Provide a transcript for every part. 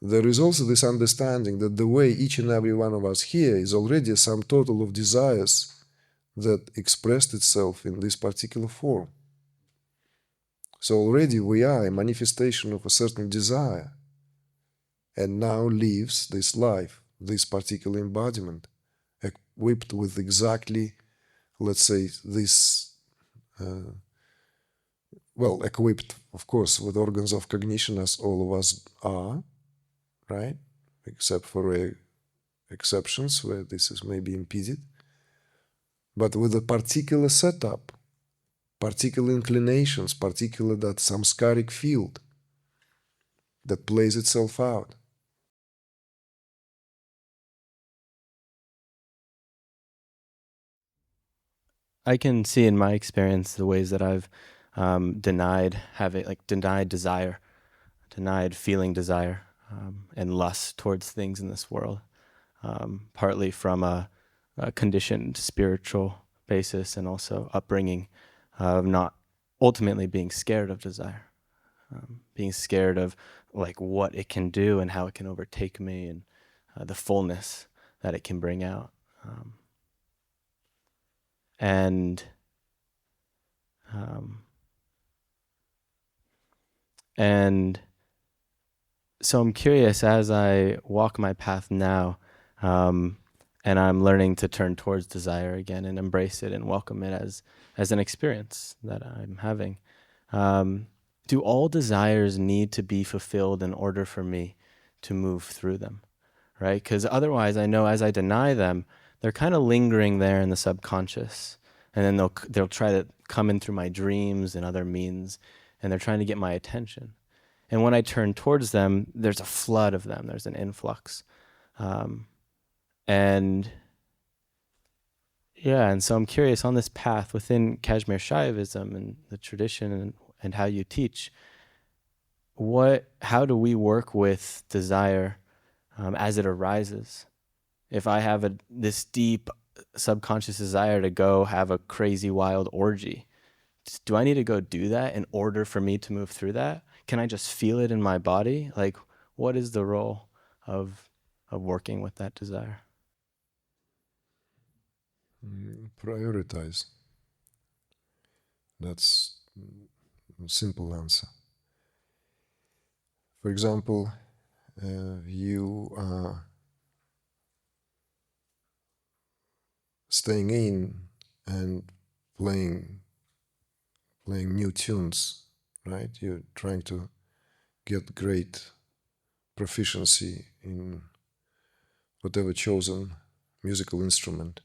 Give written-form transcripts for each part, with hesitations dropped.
there is also this understanding that the way each and every one of us here is already a sum total of desires that expressed itself in this particular form. So already we are a manifestation of a certain desire, and now lives this life, this particular embodiment, equipped with exactly, let's say, this, equipped, of course, with organs of cognition, as all of us are, right? Except for exceptions where this is maybe impeded, but with a particular setup, particular inclinations, particular that samskaric field that plays itself out. I can see in my experience the ways that I've denied desire, denied feeling desire and lust towards things in this world, partly from a conditioned spiritual basis and also upbringing of not ultimately being scared of desire, being scared of like what it can do and how it can overtake me and the fullness that it can bring out. And so I'm curious as I walk my path now, and I'm learning to turn towards desire again and embrace it and welcome it as an experience that I'm having. Do all desires need to be fulfilled in order for me to move through them, right? Because otherwise, I know as I deny them, they're kind of lingering there in the subconscious, and then they'll try to come in through my dreams and other means, and they're trying to get my attention. And when I turn towards them, there's a flood of them. There's an influx, and so I'm curious on this path within Kashmir Shaivism and the tradition and how you teach. How do we work with desire as it arises? If I have this deep subconscious desire to go have a crazy wild orgy, do I need to go do that in order for me to move through that? Can I just feel it in my body? Like, what is the role of working with that desire? Prioritize. That's a simple answer. For example, you are staying in and playing new tunes, right? You're trying to get great proficiency in whatever chosen musical instrument.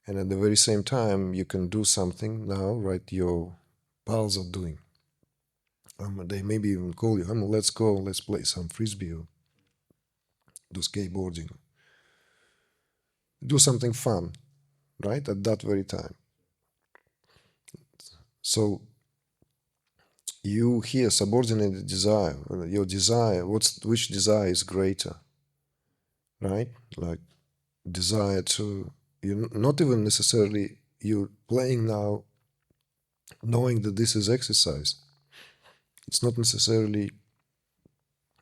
And at the very same time, you can do something now, right? Your pals are doing. They maybe even call you, let's go, let's play some frisbee or do skateboarding. Do something fun, right? At that very time. So you here subordinate desire, your desire, which desire is greater, right? Like desire to, you not even necessarily you're playing now knowing that this is exercise. It's not necessarily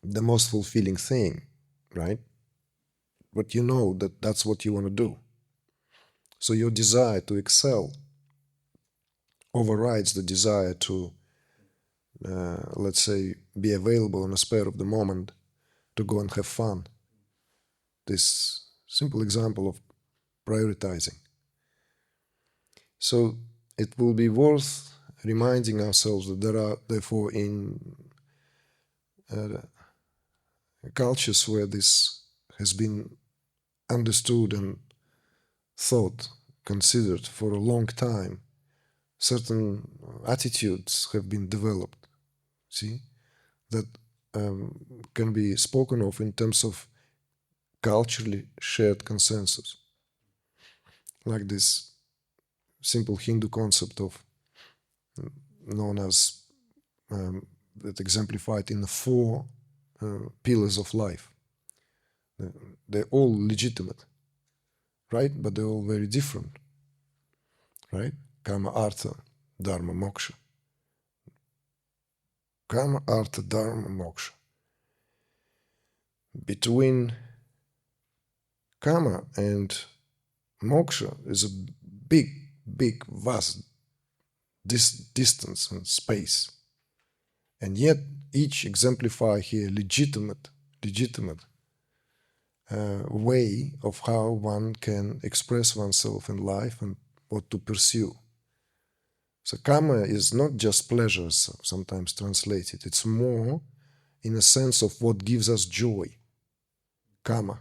the most fulfilling thing, right? But you know that that's what you want to do. So your desire to excel overrides the desire to, let's say, be available on a spur of the moment to go and have fun. This simple example of prioritizing. So it will be worth reminding ourselves that there are, therefore, in cultures where this has been understood and thought, considered for a long time, certain attitudes have been developed, see, that can be spoken of in terms of culturally shared consensus. Like this simple Hindu concept of known as that exemplified in the four pillars of life. They're all legitimate, right? But they're all very different, right? Karma, artha, dharma, moksha. Karma, artha, dharma, moksha. between karma and moksha is a big, vast distance and space. And yet each exemplify here legitimate way of how one can express oneself in life and what to pursue. So karma is not just pleasures, sometimes translated. It's more in a sense of what gives us joy. Karma.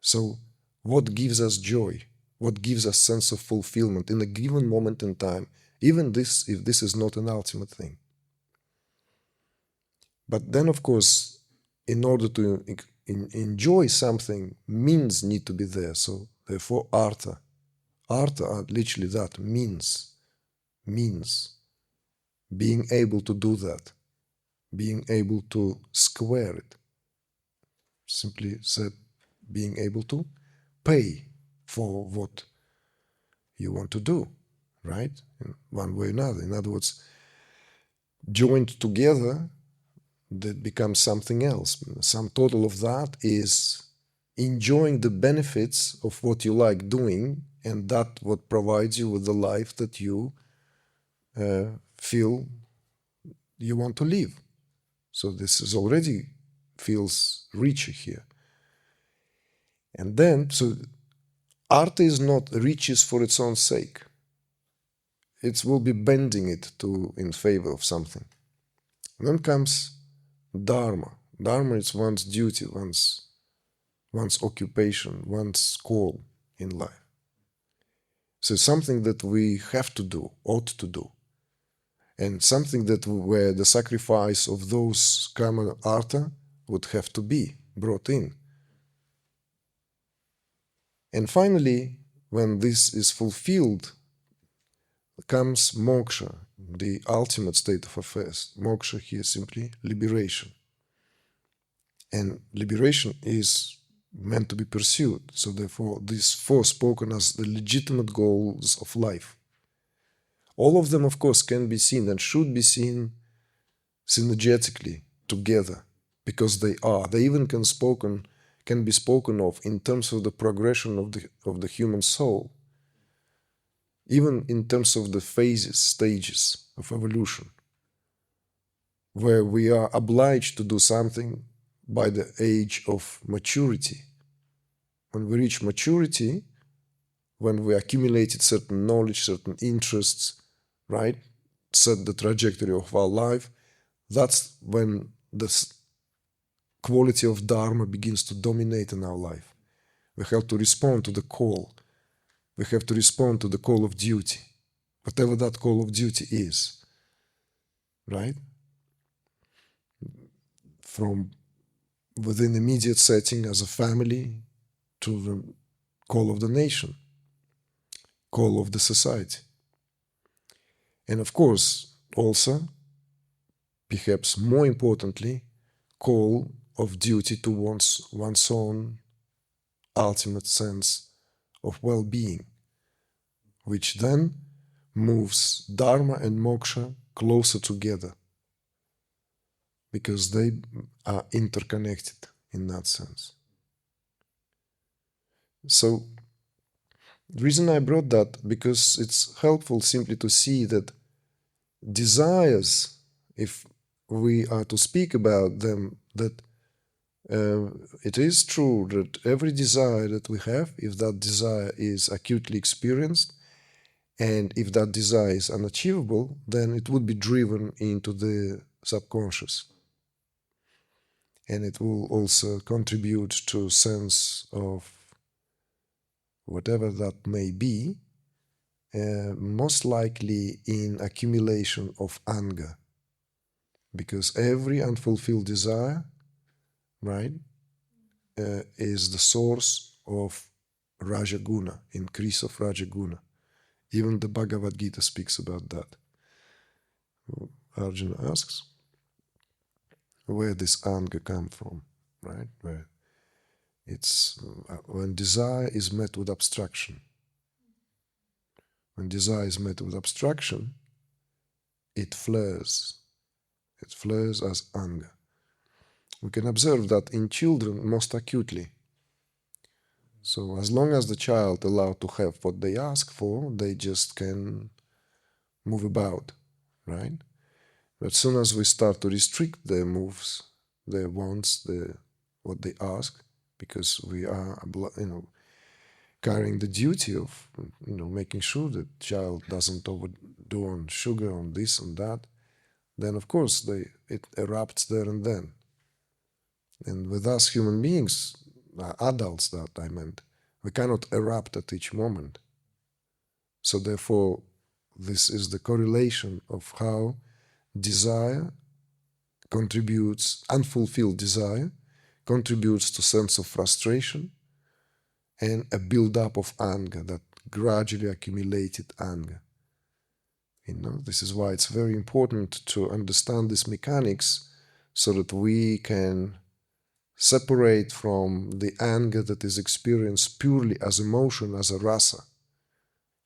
So what gives us joy? What gives us sense of fulfillment in a given moment in time? Even this, if this is not an ultimate thing. But then, of course, in order to enjoy something, means need to be there. So therefore, artha. Artha are literally that, means. Being able to do that. Being able to square it. Simply said, being able to pay for what you want to do, right? In one way or another. In other words, joined together, that becomes something else. Sum total of that is enjoying the benefits of what you like doing, and that what provides you with the life that you feel you want to live. So this is already feels richer here. And then, so art is not riches for its own sake. It will be bending it to in favor of something. And then comes dharma. Dharma is one's duty, one's occupation, one's call in life. So something that we have to do, ought to do, and something that where the sacrifice of those karma artha would have to be brought in. And finally, when this is fulfilled, comes moksha, the ultimate state of affairs. Moksha here simply liberation. And liberation is meant to be pursued. So therefore, these four spoken as the legitimate goals of life. All of them, of course, can be seen and should be seen synergetically together, because they are. They even can be spoken of in terms of the progression of the human soul, even in terms of the phases, stages of evolution, where we are obliged to do something by the age of maturity. When we reach maturity, when we accumulated certain knowledge, certain interests, right, set the trajectory of our life, that's when the quality of dharma begins to dominate in our life. We have to respond to the call. We have to respond to the call of duty, whatever that call of duty is, right? From within immediate setting as a family to the call of the nation, call of the society. And of course, also, perhaps more importantly, call of duty to one's own ultimate sense of well-being, which then moves dharma and moksha closer together, because they are interconnected in that sense. So the reason I brought that, because it's helpful simply to see that desires, if we are to speak about them, that it is true that every desire that we have, if that desire is acutely experienced, and if that desire is unachievable, then it would be driven into the subconscious. And it will also contribute to a sense of whatever that may be, most likely in accumulation of anger. Because every unfulfilled desire, right, is the source of Rajaguna, increase of Rajaguna. Even the Bhagavad Gita speaks about that. Arjuna asks, where this anger come from, right? Where it's when desire is met with abstraction. When desire is met with abstraction, it flares. It flares as anger. We can observe that in children most acutely. So as long as the child allowed to have what they ask for, they just can move about, right? But as soon as we start to restrict their moves, their wants, what they ask, because we are, carrying the duty of, making sure that child doesn't overdo on sugar, on this and that, then of course it erupts there and then. And with us human beings, adults that I meant, we cannot erupt at each moment. So therefore, this is the correlation of how desire contributes, unfulfilled desire contributes to sense of frustration and a build-up of anger, that gradually accumulated anger. This is why it's very important to understand these mechanics so that we can separate from the anger that is experienced purely as emotion, as a rasa,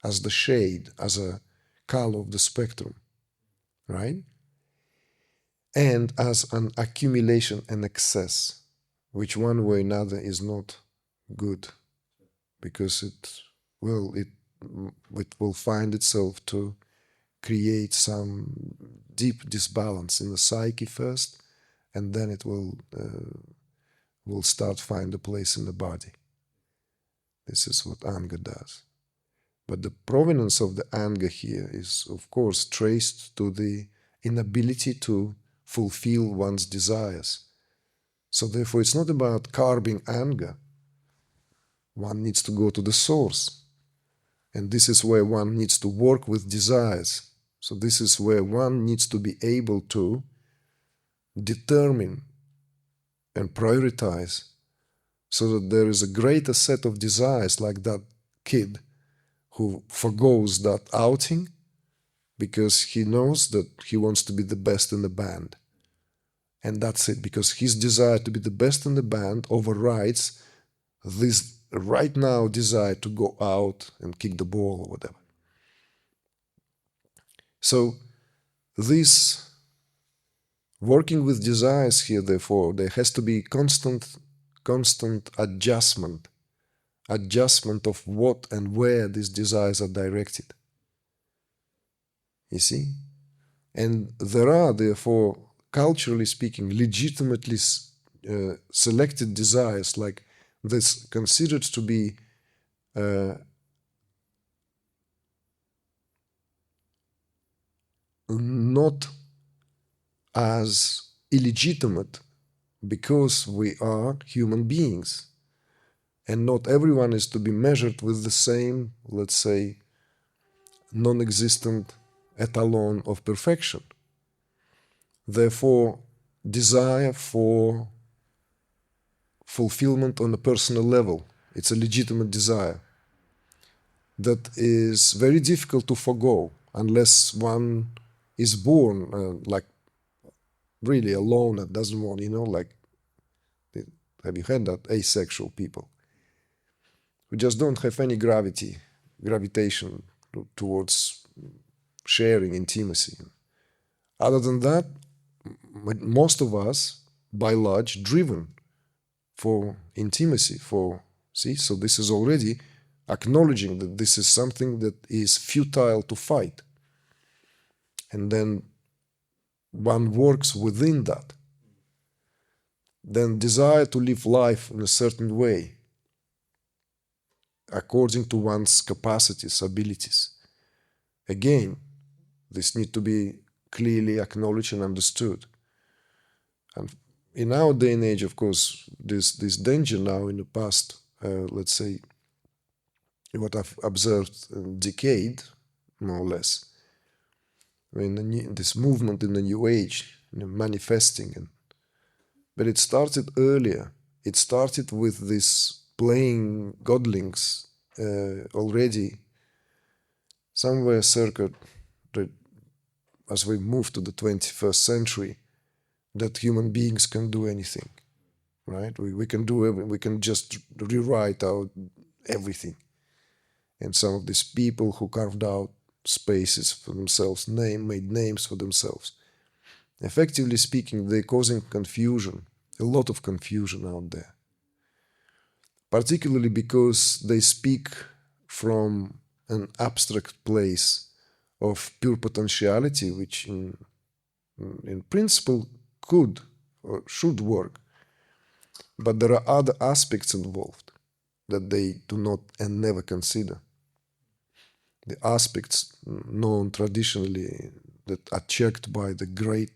as the shade, as a color of the spectrum, right? And as an accumulation and excess, which one way or another is not good, because it will find itself to create some deep disbalance in the psyche first, and then it will start find a place in the body. This is what anger does. But the provenance of the anger here is, of course, traced to the inability to fulfill one's desires. So therefore, it's not about curbing anger. One needs to go to the source. And this is where one needs to work with desires. So this is where one needs to be able to determine and prioritize so that there is a greater set of desires, like that kid who forgoes that outing because he knows that he wants to be the best in the band. And that's it, because his desire to be the best in the band overrides this right now desire to go out and kick the ball or whatever. So this working with desires here, therefore, there has to be constant adjustment of what and where these desires are directed. You see? And there are, therefore, culturally speaking, legitimately selected desires, like this, considered to be not as illegitimate because we are human beings. And not everyone is to be measured with the same, let's say, non-existent etalon of perfection. Therefore, desire for fulfillment on a personal level, it's a legitimate desire that is very difficult to forgo unless one is born like really alone and doesn't want, like, have you heard that? Asexual people who just don't have any gravitation towards sharing intimacy. Other than that, most of us, by large, driven for intimacy, so this is already acknowledging that this is something that is futile to fight. And then one works within that. Then desire to live life in a certain way, according to one's capacities, abilities. Again, this needs to be clearly acknowledged and understood. And in our day and age, of course, this danger now in the past, let's say, what I've observed a decade, more or less, this movement in the New Age, manifesting. But it started earlier. It started with this playing godlings already somewhere circa, as we move to the 21st century, that human beings can do anything, right? We can do everything. We can just rewrite out everything. And some of these people who carved out spaces for themselves, made names for themselves. Effectively speaking, they're causing confusion a lot of confusion out there, particularly because they speak from an abstract place of pure potentiality, which in principle could or should work. But there are other aspects involved that they do not and never consider. The aspects known traditionally that are checked by the great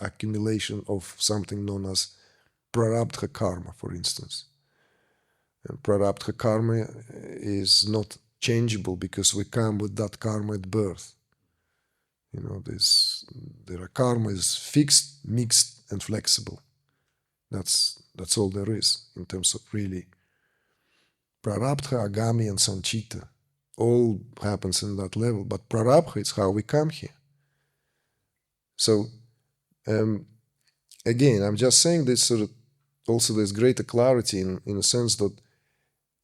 accumulation of something known as prarabdha karma, for instance. And prarabdha karma is not changeable because we come with that karma at birth. You know, there karma is fixed, mixed, and flexible. That's all there is in terms of really prarabdha, agami, and sanchita. All happens in that level, but prarabdha is how we come here. So again, I'm just saying this so that also there's greater clarity in a sense that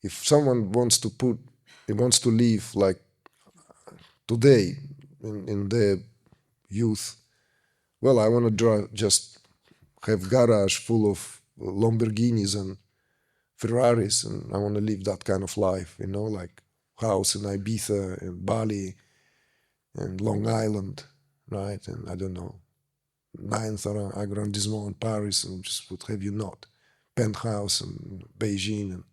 if someone wants to live like today in their youth, well, I want to just have garage full of Lamborghinis and Ferraris, and I want to live that kind of life, you know, like house in Ibiza and Bali and Long Island, right? And I don't know, ninth arrondissement in Paris, and just what have you not, penthouse in Beijing, and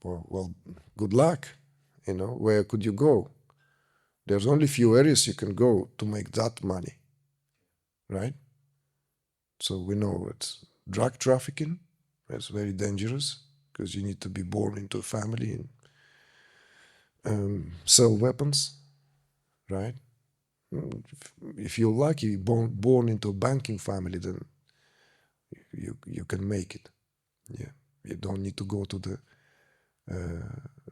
well, good luck, you know. Where could you go? There's only few areas you can go to make that money, right? So we know it's drug trafficking. It's very dangerous because you need to be born into a family and sell weapons, right? If you're lucky, born into a banking family, then you can make it. Yeah, you don't need to go to the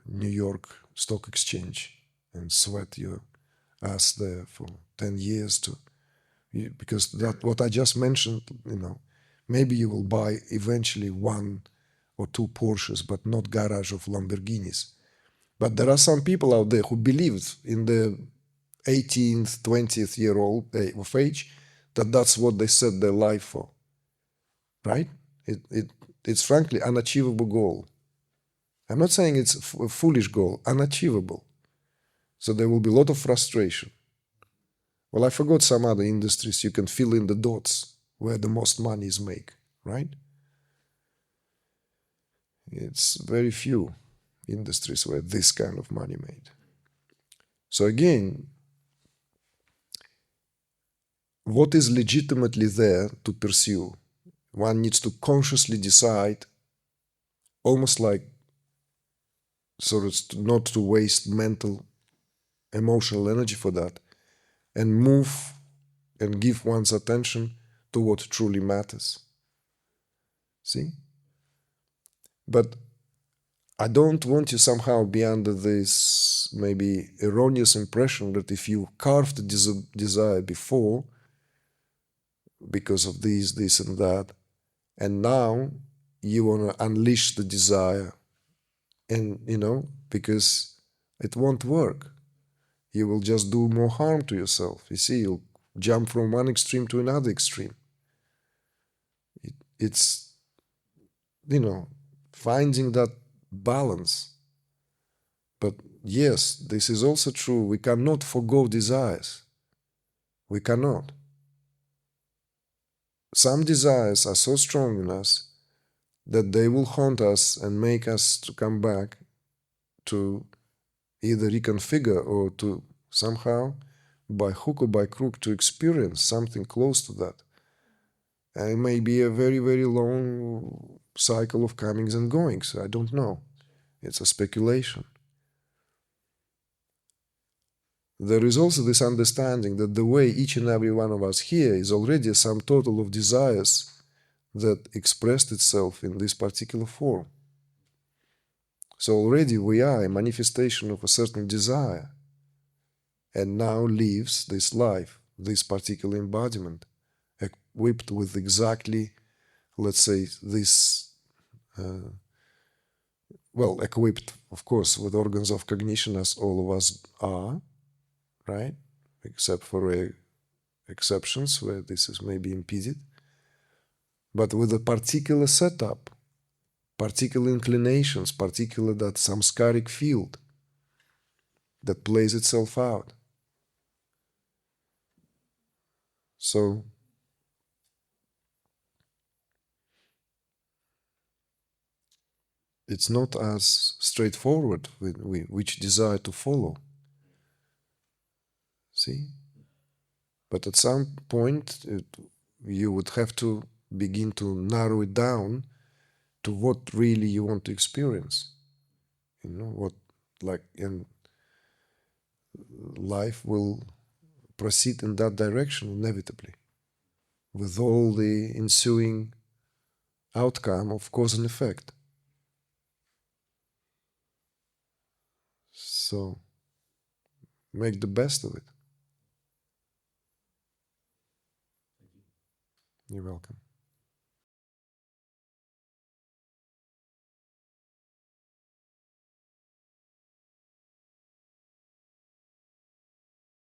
New York Stock Exchange and sweat your ass there for 10 years because that what I just mentioned, you know, maybe you will buy eventually 1 or 2 Porsches, but not garage of Lamborghinis. But there are some people out there who believe in the 18th, 20th year old of age that that's what they set their life for, right? It's frankly unachievable goal. I'm not saying it's a foolish goal, unachievable. So there will be a lot of frustration. Well, I forgot some other industries you can fill in the dots where the most money is made, right? It's very few industries where this kind of money made. So again, what is legitimately there to pursue? One needs to consciously decide, almost like sort of not to waste mental, emotional energy for that, and move and give one's attention to what truly matters. See? But I don't want you somehow be under this maybe erroneous impression that if you carved the desire before because of this and that, and now you want to unleash the desire, and you know, because it won't work. You will just do more harm to yourself. You see, you'll jump from one extreme to another extreme. It's, you know, finding that balance. But yes, this is also true. We cannot forgo desires. We cannot. Some desires are so strong in us that they will haunt us and make us to come back to either reconfigure or to somehow, by hook or by crook, to experience something close to that. And it may be a very, very long cycle of comings and goings. I don't know. It's a speculation. There is also this understanding that the way each and every one of us here is already a sum total of desires that expressed itself in this particular form. So already we are a manifestation of a certain desire, and now lives this life, this particular embodiment, equipped with exactly, let's say, this, well, equipped, of course, with organs of cognition, as all of us are, right? Except for exceptions where this is maybe impeded. but with a particular setup, particular inclinations, particular that samskaric field that plays itself out. So it's not as straightforward with which desire to follow. See? But at some point, you would have to begin to narrow it down to what really you want to experience. You know, what, like, and life will proceed in that direction inevitably, with all the ensuing outcome of cause and effect. So, make the best of it. You're welcome.